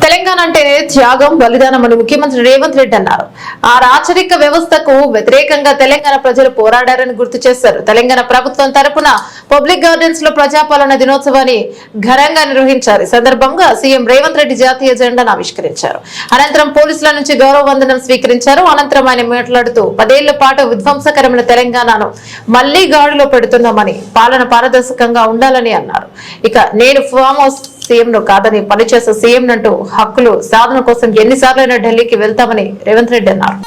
తెలంగాణ అంటేనే త్యాగం బలిదానం అని ముఖ్యమంత్రి రేవంత్ రెడ్డి అన్నారు. ఆ రాచరిక వ్యవస్థకు వ్యతిరేకంగా తెలంగాణ ప్రజలు పోరాడారని గుర్తు చేశారు. తెలంగాణ ప్రభుత్వం తరపున పబ్లిక్ గార్డెన్స్ లో ప్రజాపాలన దినోత్సవాన్ని ఘనంగా నిర్వహించారు. ఈ సందర్భంగా సీఎం రేవంత్ రెడ్డి జాతీయ జెండాను ఆవిష్కరించారు. అనంతరం పోలీసుల నుంచి గౌరవ వందనం స్వీకరించారు. అనంతరం ఆయన మాట్లాడుతూ 10 ఏళ్ల పాటు విధ్వంసకరమైన తెలంగాణను మళ్లీ గాడిలో పెడుతున్నామని, పాలన పారదర్శకంగా ఉండాలని అన్నారు. ఇక నేను ఫామ్ హౌస్ సీఎం ను కాదని పనిచేసే సీఎం నంటూ హక్కులు సాధన కోసం ఎన్నిసార్లైనా ఢిల్లీకి వెళ్తామని రేవంత్ రెడ్డి అన్నారు.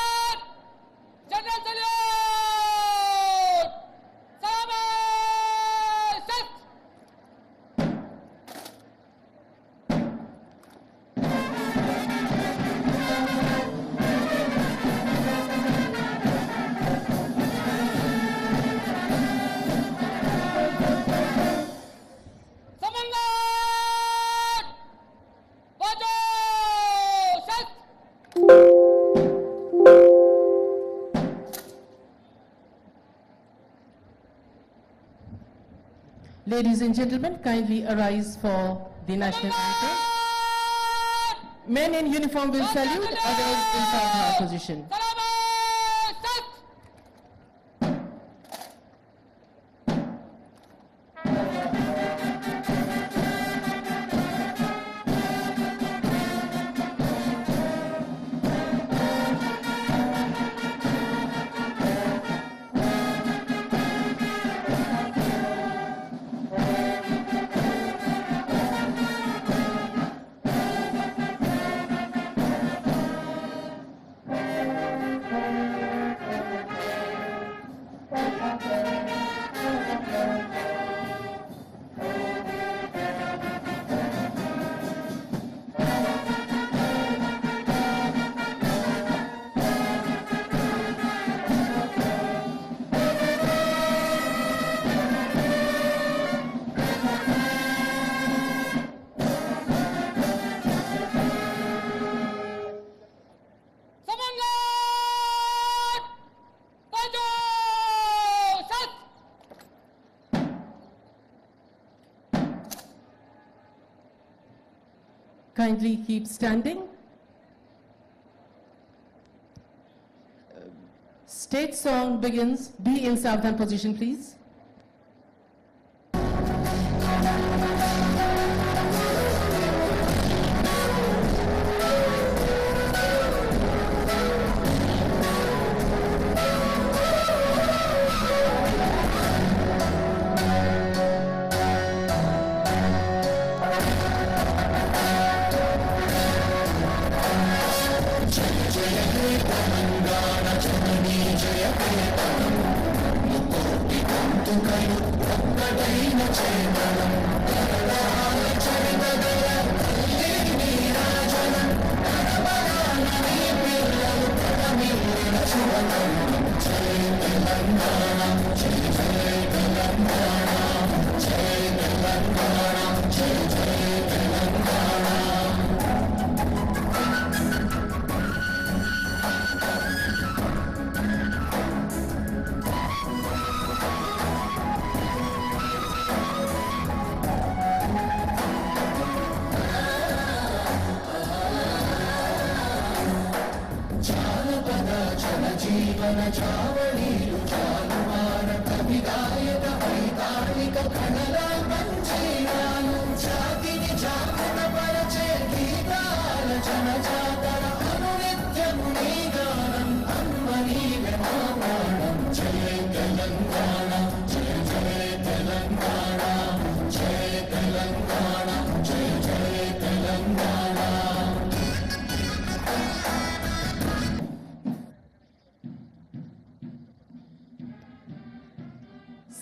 Ladies and gentlemen, kindly arise for the national anthem. Men in uniform will salute, others in sadhana position. Kindly keep standing. State song begins. Be in sadhana position, please.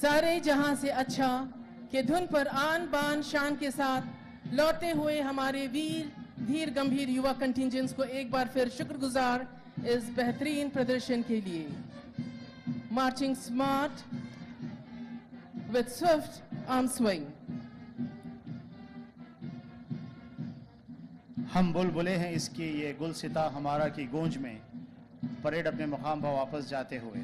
सारे जहां से अच्छा के धुन पर आन बान शान के साथ लौटते हुए हमारे वीर धीर गंभीर युवा कंटिंजेंट्स को एक बार फिर शुक्रगुजार इस बेहतरीन प्रदर्शन के लिए. Marching smart with Swift arm swing. हम बुलबुले हैं इसकी ये गुलसिता हमारा की गूंज में परेड अपने मुकाम पर वापस जाते हुए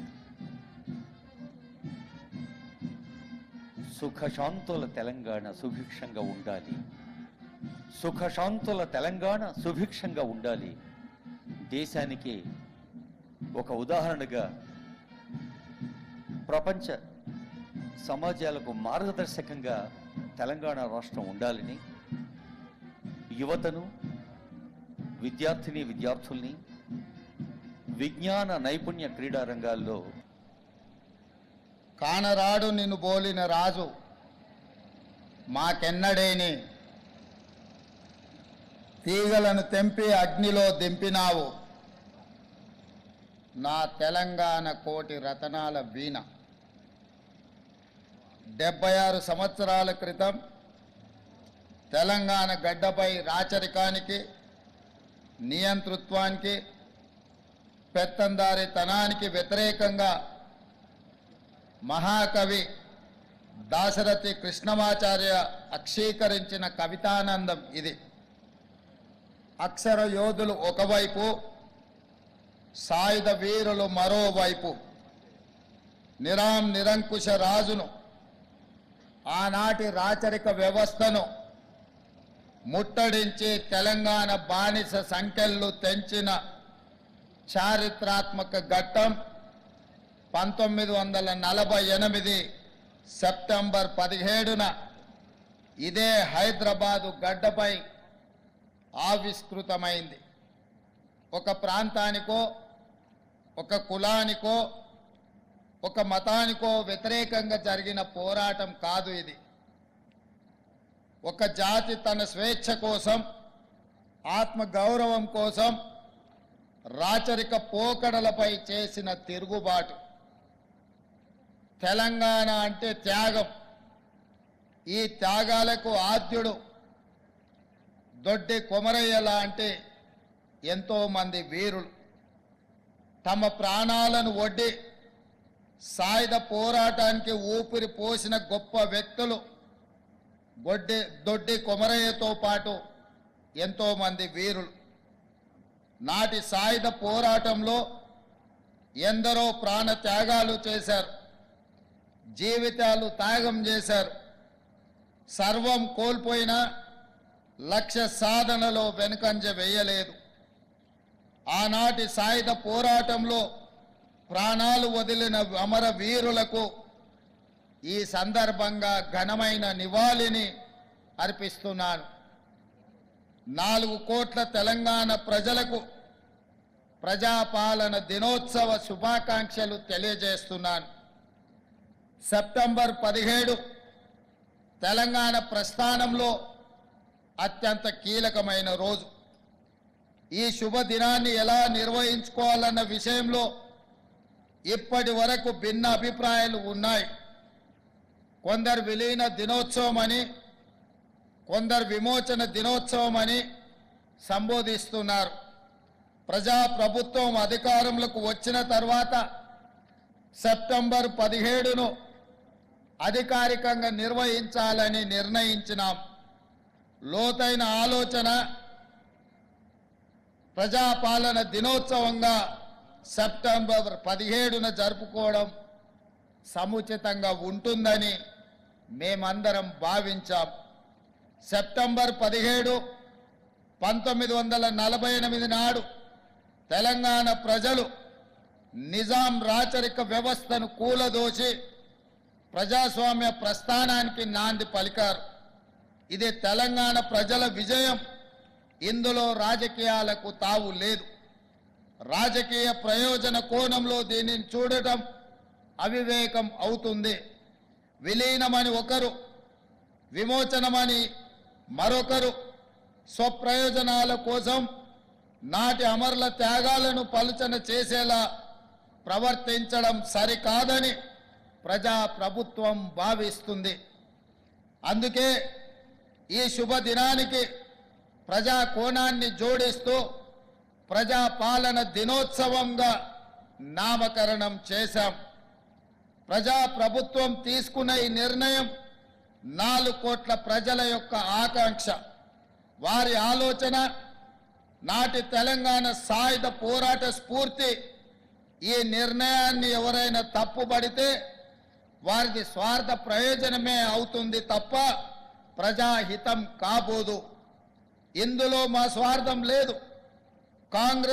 సుఖశాంతుల తెలంగాణ సుభిక్షంగా ఉండాలి. సుఖశాంతుల తెలంగాణ సుభిక్షంగా ఉండాలి, దేశానికి ఒక ఉదాహరణగా ప్రపంచ సమాజాలకు మార్గదర్శకంగా తెలంగాణ రాష్ట్రం ఉండాలని యువతను, విద్యార్థుల్ని విజ్ఞాన నైపుణ్య క్రీడా రంగాల్లో కానరాడు నిన్ను బోలిన రాజు మాకెన్నడేని తీగలను తెంపి అగ్నిలో దింపినావు నా తెలంగాణ కోటి రతనాల వీణ. 76 సంవత్సరాల క్రితం తెలంగాణ గడ్డపై రాచరికానికి, నియంతృత్వానికి, పెత్తందారితనానికి వ్యతిరేకంగా మహాకవి దాశరథి కృష్ణమాచార్య అక్షీకరించిన కవితానందం ఇది. అక్షర యోధులు ఒకవైపు, సాయుధ వీరులు మరోవైపు. నిరంకుశ రాజును, ఆనాటి రాచరిక వ్యవస్థను ముట్టడించి తెలంగాణ బానిస సంఖ్యలు తెంచిన చారిత్రాత్మక ఘట్టం 1948 సెప్టెంబర్ 17న ఇదే హైదరాబాదు గడ్డపై ఆవిష్కృతమైంది. ఒక ప్రాంతానికో, ఒక కులానికో, ఒక మతానికో వ్యతిరేకంగా జరిగిన పోరాటం కాదు ఇది. ఒక జాతి తన స్వేచ్ఛ కోసం, ఆత్మగౌరవం కోసం రాచరిక పోకడలపై చేసిన తిరుగుబాటు. తెలంగాణ అంటే త్యాగం. ఈ త్యాగాలకు ఆద్యుడు దొడ్డి కొమరయ్య లాంటి ఎంతోమంది వీరులు తమ ప్రాణాలను ఒడ్డి సాయుధ పోరాటానికి ఊపిరి పోసిన గొప్ప వ్యక్తులు దొడ్డి కొమరయ్యతో పాటు ఎంతోమంది వీరులు. నాటి సాయుధ పోరాటంలో ఎందరో ప్రాణ త్యాగాలు చేశారు, జీవితాలు త్యాగం చేశారు. సర్వం కోల్పోయినా లక్ష్య సాధనలో వెనుకంజ వేయలేదు. ఆనాటి సాయుధ పోరాటంలో ప్రాణాలు వదిలిన అమర వీరులకు ఈ సందర్భంగా ఘనమైన నివాళిని అర్పిస్తున్నాను. 4 కోట్ల తెలంగాణ ప్రజలకు ప్రజాపాలన దినోత్సవ శుభాకాంక్షలు తెలియజేస్తున్నాను. సెప్టెంబర్ 17 తెలంగాణ ప్రస్థానంలో అత్యంత కీలకమైన రోజు. ఈ శుభదినాన్ని ఎలా నిర్వహించుకోవాలన్న విషయంలో ఇప్పటి వరకు భిన్న అభిప్రాయాలు ఉన్నాయి. కొందరు విలీన దినోత్సవం అని, కొందరు విమోచన దినోత్సవం అని సంబోధిస్తున్నారు. ప్రజాప్రభుత్వం అధికారంలోకి వచ్చిన తర్వాత సెప్టెంబర్ 17ను అధికారికంగా నిర్వహించాలని నిర్ణయించినాం. లోతైన ఆలోచన ప్రజాపాలన దినోత్సవంగా సెప్టెంబర్ 17న జరుపుకోవడం సముచితంగా ఉంటుందని మేమందరం భావించాం. సెప్టెంబర్ 17 1948 నాడు తెలంగాణ ప్రజలు నిజాం రాచరిక వ్యవస్థను కూలదోసి ప్రజాస్వామ్య ప్రస్థానానికి నాంది పలికారు. ఇది తెలంగాణ ప్రజల విజయం. ఇందులో రాజకీయాలకు తావు లేదు. రాజకీయ ప్రయోజన కోణంలో దీనిని చూడటం అవివేకం అవుతుంది. విలీనమని ఒకరు, విమోచనమని మరొకరు స్వప్రయోజనాల కోసం నాటి అమరుల త్యాగాలను పలుచన చేసేలా ప్రవర్తించడం సరికాదని ప్రజాప్రభుత్వం భావిస్తుంది. అందుకే ఈ శుభదినానికి ప్రజా కోణాన్ని జోడిస్తూ ప్రజాపాలన దినోత్సవంగా నామకరణం చేశాం. ప్రజాప్రభుత్వం తీసుకున్న ఈ నిర్ణయం 4 కోట్ల ప్రజల యొక్క ఆకాంక్ష, వారి ఆలోచన, నాటి తెలంగాణ సాయుధ పోరాట స్ఫూర్తి. ఈ నిర్ణయాన్ని ఎవరైనా తప్పుపడితే వారిది స్వార్థ ప్రయోజనమే అవుతుంది తప్ప ప్రజాహితం కాబోదు. ఇందులో మా స్వార్థం లేదు. కాంగ్రెస్